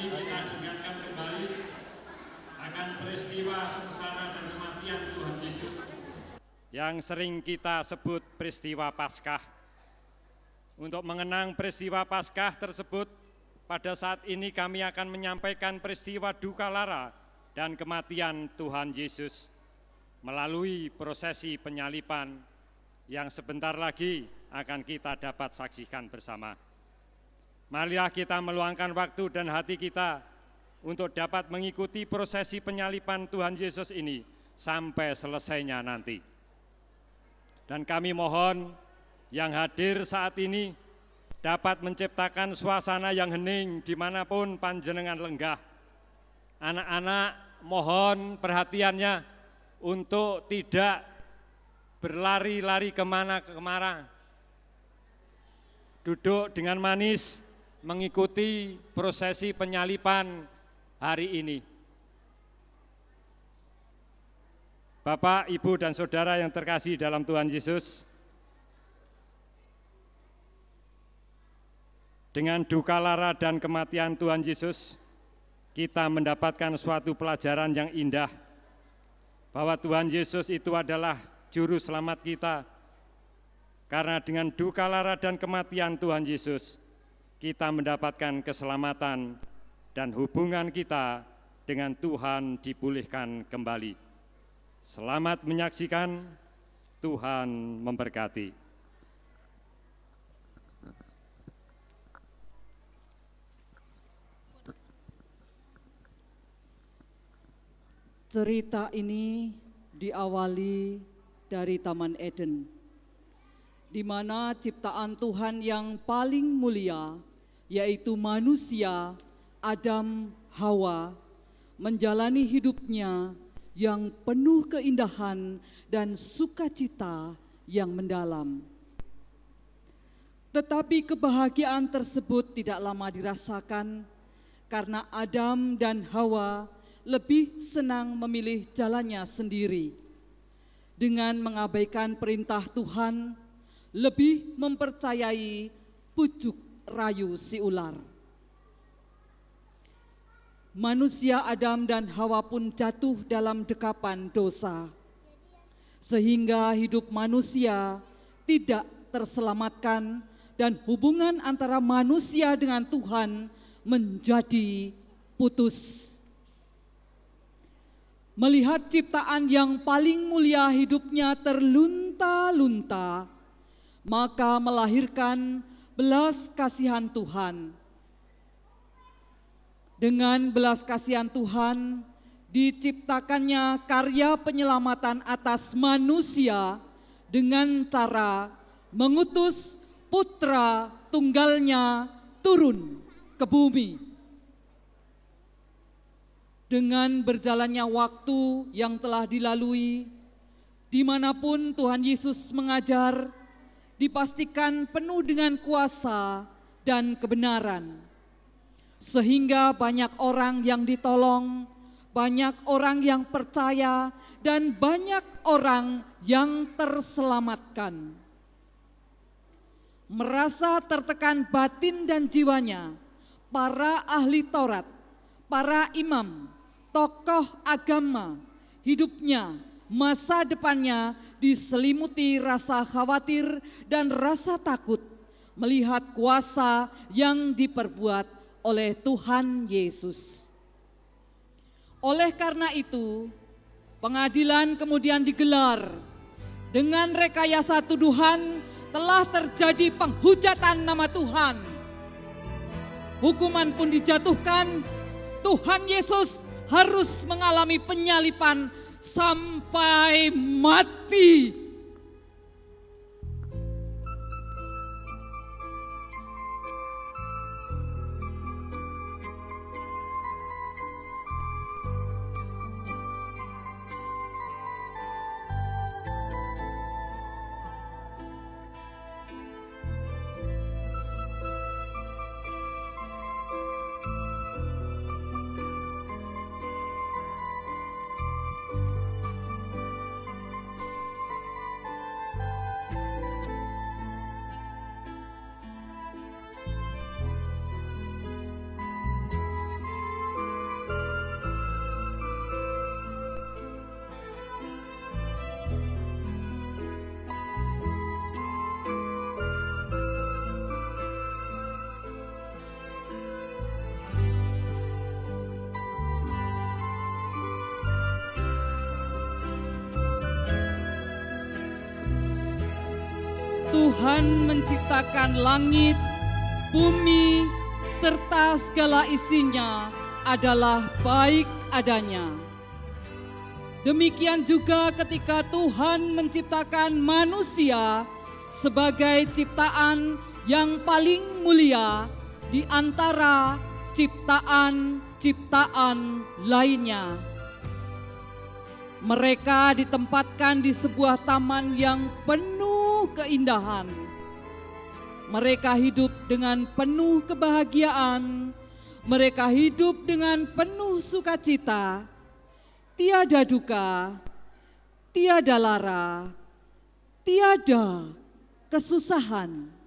ini kita ingatkan kembali akan peristiwa sengsara dan kematian Tuhan Yesus yang sering kita sebut peristiwa Paskah. Untuk mengenang peristiwa Paskah tersebut, pada saat ini kami akan menyampaikan peristiwa duka lara dan kematian Tuhan Yesus melalui prosesi penyaliban yang sebentar lagi akan kita dapat saksikan bersama. Marilah kita meluangkan waktu dan hati kita untuk dapat mengikuti prosesi penyaliban Tuhan Yesus ini sampai selesainya nanti. Dan kami mohon yang hadir saat ini dapat menciptakan suasana yang hening dimanapun panjenengan lenggah. Anak-anak mohon perhatiannya untuk tidak berlari-lari kemana-kemana. Duduk dengan manis mengikuti prosesi penyaliban hari ini. Bapak, Ibu, dan Saudara yang terkasih dalam Tuhan Yesus, dengan duka lara dan kematian Tuhan Yesus, kita mendapatkan suatu pelajaran yang indah, bahwa Tuhan Yesus itu adalah juru selamat kita. Karena dengan duka lara dan kematian Tuhan Yesus, kita mendapatkan keselamatan dan hubungan kita dengan Tuhan dipulihkan kembali. Selamat menyaksikan, Tuhan memberkati. Cerita ini diawali dari Taman Eden, di mana ciptaan Tuhan yang paling mulia, yaitu manusia, Adam, Hawa, menjalani hidupnya yang penuh keindahan dan sukacita yang mendalam. Tetapi kebahagiaan tersebut tidak lama dirasakan, karena Adam dan Hawa lebih senang memilih jalannya sendiri. Dengan mengabaikan perintah Tuhan, lebih mempercayai pucuk rayu si ular. Manusia Adam dan Hawa pun jatuh dalam dekapan dosa, sehingga hidup manusia tidak terselamatkan dan hubungan antara manusia dengan Tuhan menjadi putus. Melihat ciptaan yang paling mulia hidupnya terlunta-lunta, maka melahirkan belas kasihan Tuhan. Dengan belas kasihan Tuhan, diciptakannya karya penyelamatan atas manusia dengan cara mengutus putra tunggalnya turun ke bumi. Dengan berjalannya waktu yang telah dilalui, dimanapun Tuhan Yesus mengajar, dipastikan penuh dengan kuasa dan kebenaran. Sehingga banyak orang yang ditolong, banyak orang yang percaya, dan banyak orang yang terselamatkan. Merasa tertekan batin dan jiwanya, para ahli Taurat, para imam, tokoh agama, hidupnya, masa depannya diselimuti rasa khawatir dan rasa takut melihat kuasa yang diperbuat oleh Tuhan Yesus. Oleh karena itu, pengadilan kemudian digelar. Dengan rekayasa tuduhan telah terjadi penghujatan nama Tuhan. Hukuman pun dijatuhkan, Tuhan Yesus harus mengalami penyaliban sampai mati. Tuhan menciptakan langit, bumi, serta segala isinya adalah baik adanya. Demikian juga ketika Tuhan menciptakan manusia sebagai ciptaan yang paling mulia di antara ciptaan-ciptaan lainnya. Mereka ditempatkan di sebuah taman yang penuh keindahan. Mereka hidup dengan penuh kebahagiaan, mereka hidup dengan penuh sukacita, tiada duka, tiada lara, tiada kesusahan.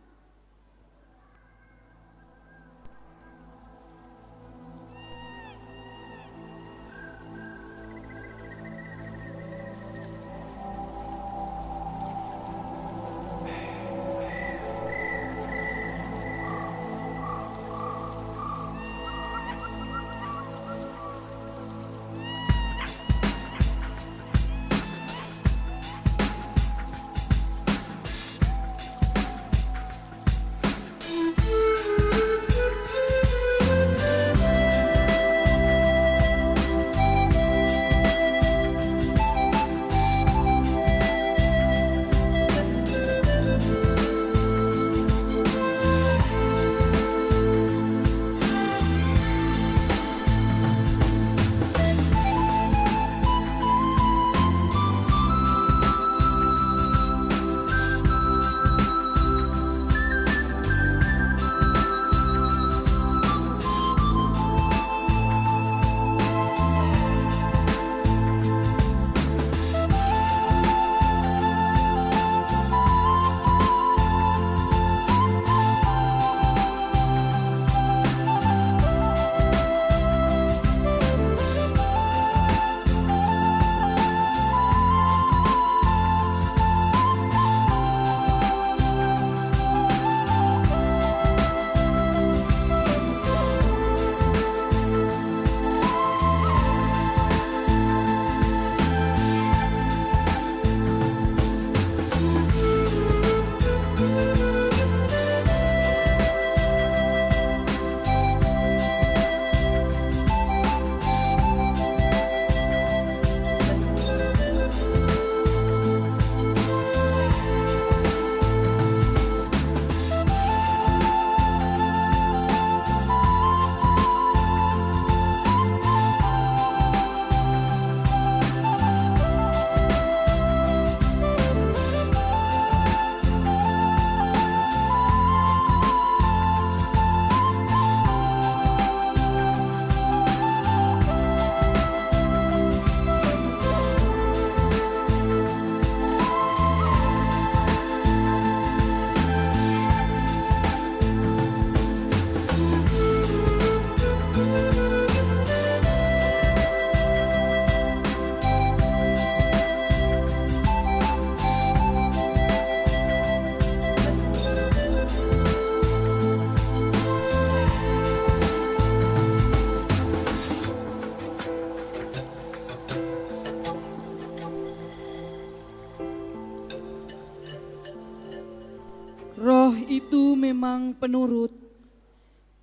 Roh itu memang penurut,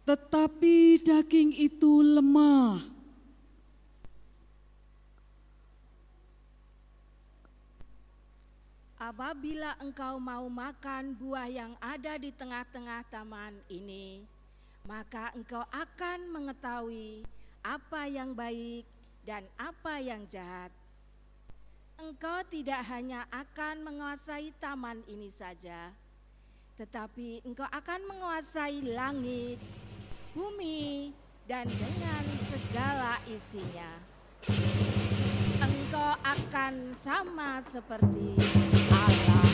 tetapi daging itu lemah. Apabila engkau mau makan buah yang ada di tengah-tengah taman ini, maka engkau akan mengetahui apa yang baik dan apa yang jahat. Engkau tidak hanya akan menguasai taman ini saja, tetapi engkau akan menguasai langit, bumi, dan dengan segala isinya. Engkau akan sama seperti Allah.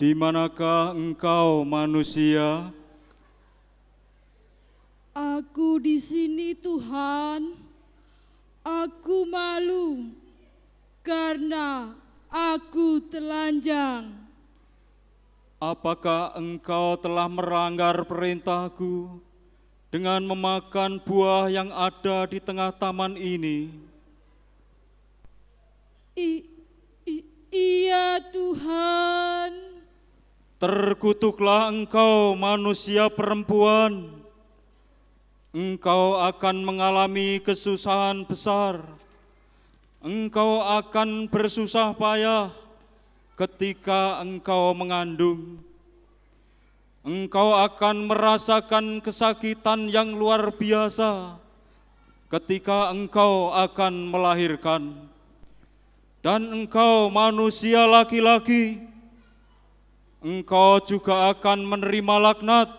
Di manakah engkau, manusia? Aku di sini, Tuhan. Aku malu karena aku telanjang. Apakah engkau telah melanggar perintahku dengan memakan buah yang ada di tengah taman ini? Iya, Tuhan. Terkutuklah engkau, manusia perempuan. Engkau akan mengalami kesusahan besar. Engkau akan bersusah payah ketika engkau mengandung. Engkau akan merasakan kesakitan yang luar biasa ketika engkau akan melahirkan. Dan engkau, manusia laki-laki, engkau juga akan menerima laknat.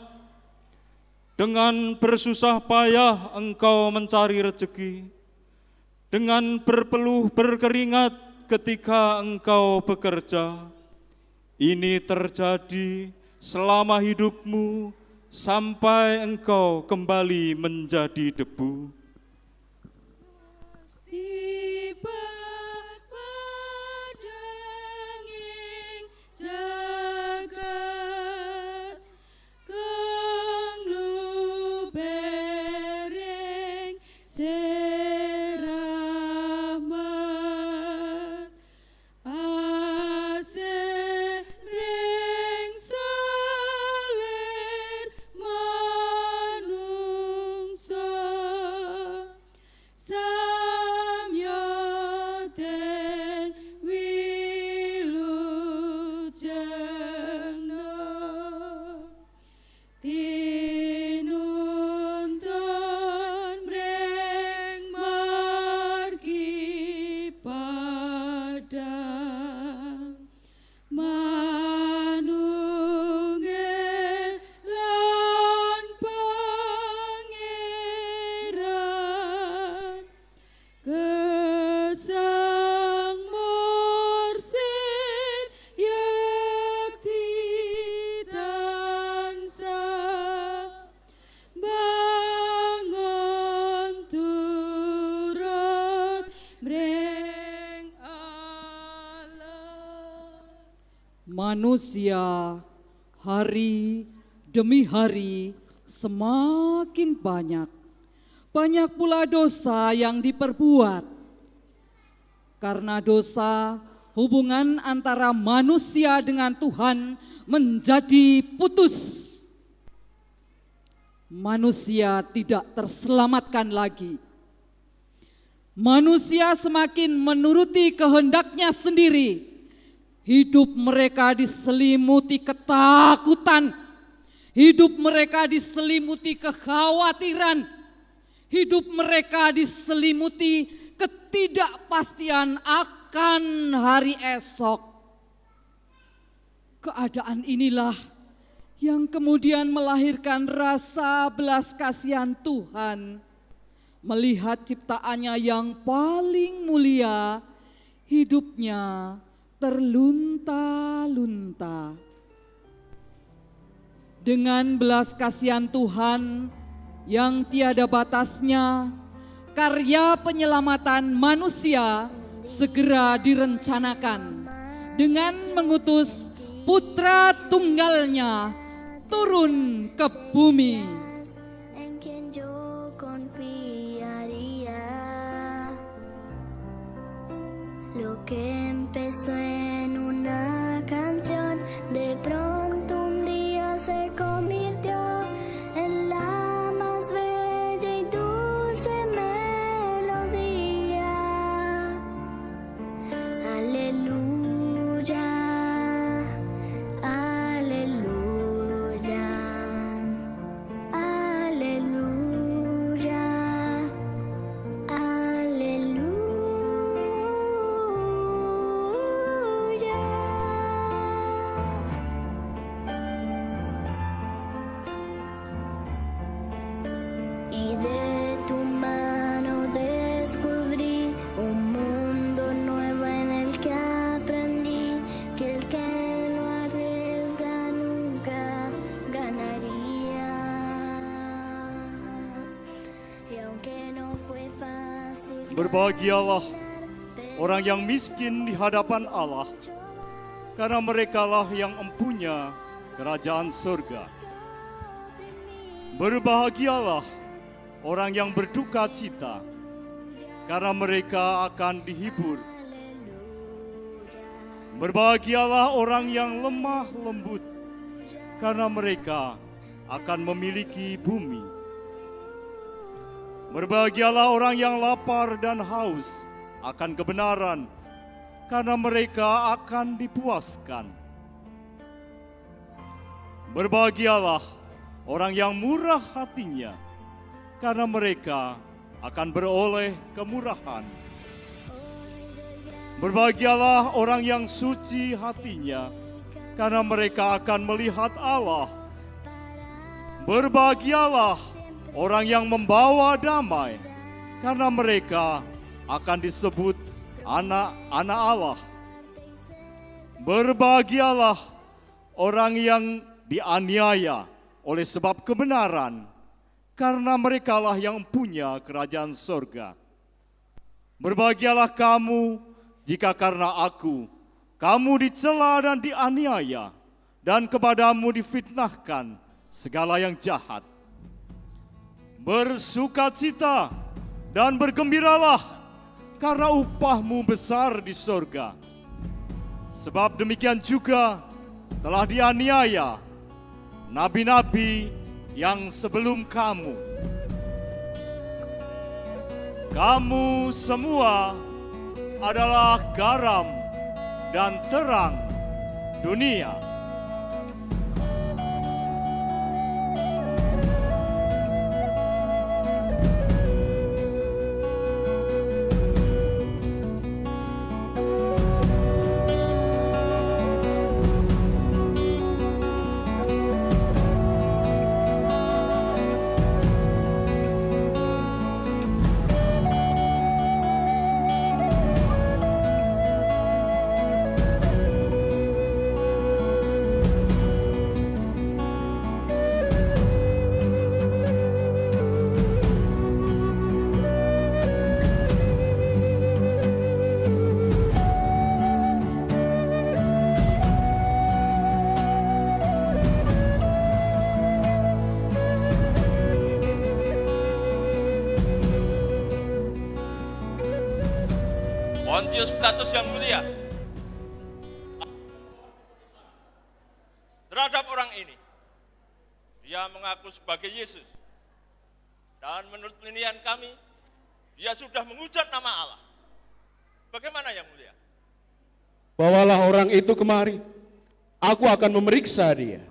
Dengan bersusah payah engkau mencari rezeki, dengan berpeluh berkeringat ketika engkau bekerja. Ini terjadi selama hidupmu sampai engkau kembali menjadi debu. Manusia hari demi hari semakin banyak. Banyak pula dosa yang diperbuat. Karena dosa, hubungan antara manusia dengan Tuhan menjadi putus. Manusia tidak terselamatkan lagi. Manusia semakin menuruti kehendaknya sendiri. Hidup mereka diselimuti ketakutan, hidup mereka diselimuti kekhawatiran, hidup mereka diselimuti ketidakpastian akan hari esok. Keadaan inilah yang kemudian melahirkan rasa belas kasihan Tuhan, melihat ciptaannya yang paling mulia, hidupnya terlunta-lunta. Dengan belas kasihan Tuhan yang tiada batasnya, karya penyelamatan manusia segera direncanakan dengan mengutus putra tunggalnya turun ke bumi. Lo que empezó en una canción, de pronto un día se convirtió en la más bella y dulce melodía. Aleluya, aleluya, aleluya, aleluya. Berbahagialah orang yang miskin di hadapan Allah, karena merekalah yang empunya kerajaan surga. Berbahagialah orang yang berduka cita, karena mereka akan dihibur. Berbahagialah orang yang lemah lembut, karena mereka akan memiliki bumi. Berbahagialah orang yang lapar dan haus akan kebenaran, karena mereka akan dipuaskan. Berbahagialah orang yang murah hatinya, karena mereka akan beroleh kemurahan. Berbahagialah orang yang suci hatinya, karena mereka akan melihat Allah. Berbahagialah orang yang membawa damai, karena mereka akan disebut anak-anak Allah. Berbahagialah orang yang dianiaya oleh sebab kebenaran, karena merekalah yang punya kerajaan surga. Berbahagialah kamu jika karena aku, kamu dicela dan dianiaya, dan kepadamu difitnahkan segala yang jahat. Bersukacita dan bergembiralah, karena upahmu besar di surga. Sebab demikian juga telah dianiaya nabi-nabi yang sebelum kamu. Kamu semua adalah garam dan terang dunia. Pontius Pilatus yang mulia terhadap orang ini, dia mengaku sebagai Yesus, dan menurut penilaian kami, dia sudah menghujat nama Allah. Bagaimana yang mulia? Bawalah orang itu kemari, aku akan memeriksa dia.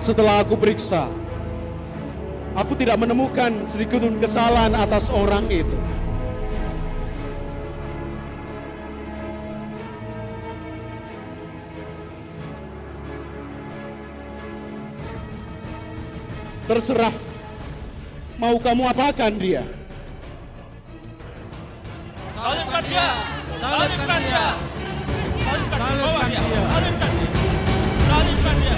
Setelah aku periksa, Aku tidak menemukan sedikit pun kesalahan atas orang itu. Terserah, mau kamu apakan dia? Salibkan dia! Salibkan dia! Salibkan di bawah dia! Salibkan dia! Salibkan dia!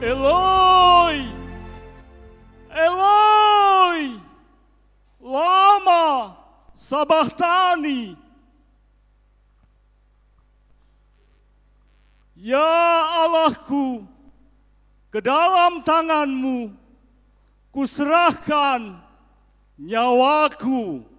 Eloi, Eloi, lama sabachthani. Ya Allahku, ke dalam tangan-Mu kuserahkan nyawaku.